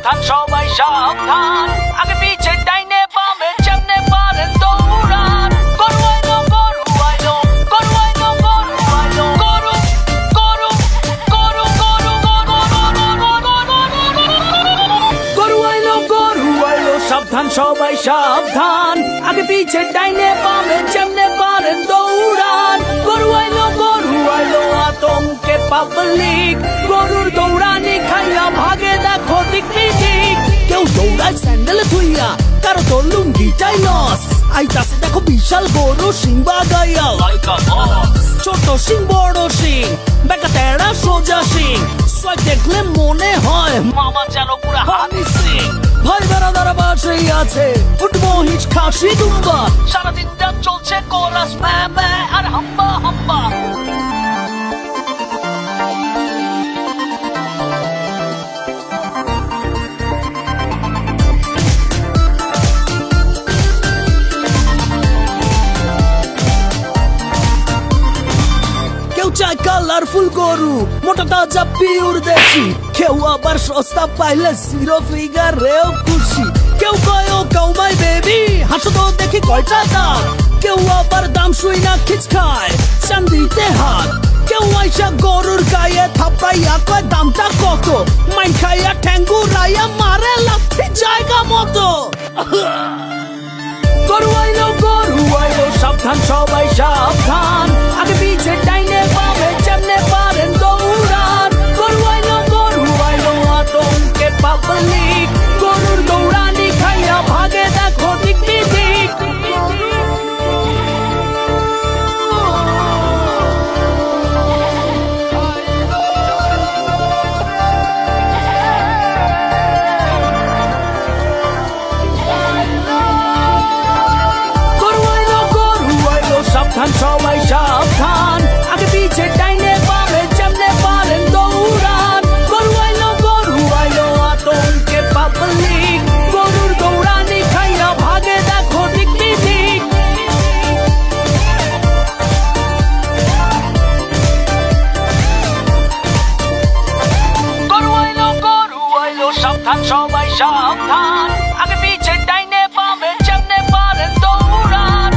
সাবধান সবাই সাবধান, আগে পিছে ডাইনে বামে যেমনে পারেন দৌড়ান। গরু আইলো গরু আইলো গরু আইলো গরু আইলো গরু গরু গরু গরু গরু আইলো গরু আইলো সাবধান সবাই সাবধান, আগে পিছে ডাইনে বামে যেমনে পারেন দৌড়ান। গরু আইলো আতঙ্কে পাবলিক, গরুর দৌড়ানি খাইয়া ভাগে দেখো দিক বিদিক। কেউ দৌড়ায় স্যান্ডেল ধুইয়া, কারো তো লুঙ্গিটাই লস। আইতাছে দেখো বিশাল গরু সিং বাগাইয়া লাইকা বস। ছোট সিং বড় সিং, বেকা তেড়া সোজা সিং, সোয়াগ দেখলে মনে হয় মামা যেন পুরা হানি সিং। ভাই বেড়াদার বাসেই আছে, উঠবো হিচ খাসি দুম্বা, সারাদিন যা চলছে কোরাস ম্যা ম্যা আর হাম্বা হাম্বা। চাই কালারফুল গরু, মোটা তাজা পিওর দেশি, কেউ আবার সস্তা পাইলে জিরো ফিগারেও খুশি। কেউ কয় ও কাউ মাই বেবি, হাসো তো দেখি কয়টা দাম। কেউ আবার দাম শুই না খিচ খায়, চান্দিতে হাত। কেউ আইসা গরুর গায়ে থাপড়াইয়া কয় দামটা কত, মাইন খাইয়া ঠ্যাঙ্গুরাইয়া মারে লাথি জায়গা মতো। গরু আইলো সাবধান সবাই সাবধান, আগে পিছে ডাইনে বামে যেমনে পারেন দৌড়ান। গরু আইলো আতঙ্কে পাবলিক, গরুর দৌড়ানি খাইয়া ভাগে দেখো দিক বিদিক। সাবধান সবাই সাবধান, আগে পিছে ডাইনে বামে যেমনে পারেন দৌড়ান। গরু আইলো আতঙ্কে পাবলিক, গরুর দৌড়ানি খাইয়া ভাগে দেখো দিক বিদিক। গরু আইলো সাবধান সবাই সাবধান, আগে পিছে ডাইনে বামে যেমনে পারেন দৌড়ান।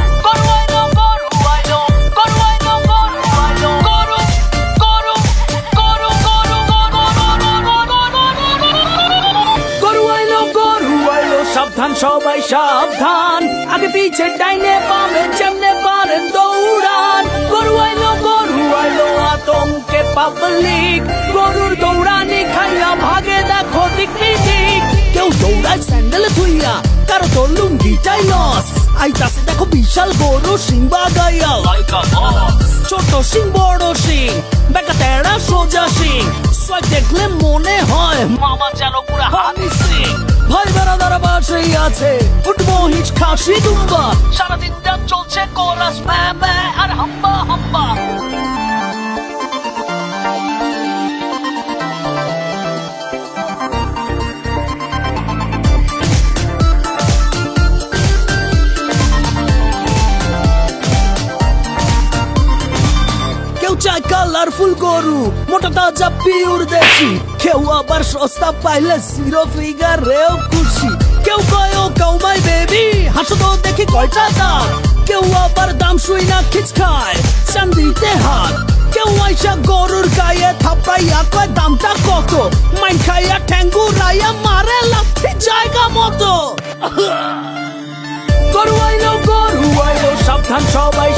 সাবধান সবাই সাবধান, আগে পিছে ডাইনে বামে যেমনে পারেন দৌড়ান। গরু আইলো আতঙ্কে পাবলিক, গরুর দৌড়ানি খাইয়া ভাগে দেখো দিক বিদিক। কেউ দৌড়ায় স্যান্ডেল ধুইয়া, কারো তো লুঙ্গিটাই লস। আইতাছে দেখো বিশাল গরু সিং বাগাইয়া লাইকা বস। ছোট সিং বড় সিং, বেকা তেড়া সোজা সিং, সোয়াগ দেখলে মনে হয় মামা যেন পুরা হানি সিং। ভাই বেড়াদার বাসেই আছে, উঠবো হিচ খাসি দুম্বা, সারাদিন যা চলছে কোরাস ম্যা ম্যা আর হাম্বা হাম্বা। চাই কালারফুল গরু, মোটা তাজা পিওর দেশি, কেউ আবার সস্তা পাইলে জিরো ফিগারেও খুশি। কেউ কয় ও কাউ মাই বেবি, হাসো তো দেখি কয়টা দাম। কেউ আবার দাম শুই না খিচ খায়, চান্দিতে হাত। কেউ আইসা গরুর গায়ে থাপড়াইয়া কয় দামটা কত, মাইন খাইয়া ঠ্যাঙ্গুরাইয়া মারে লাথি জায়গা মতো। গরু আইলো সাবধান সবাই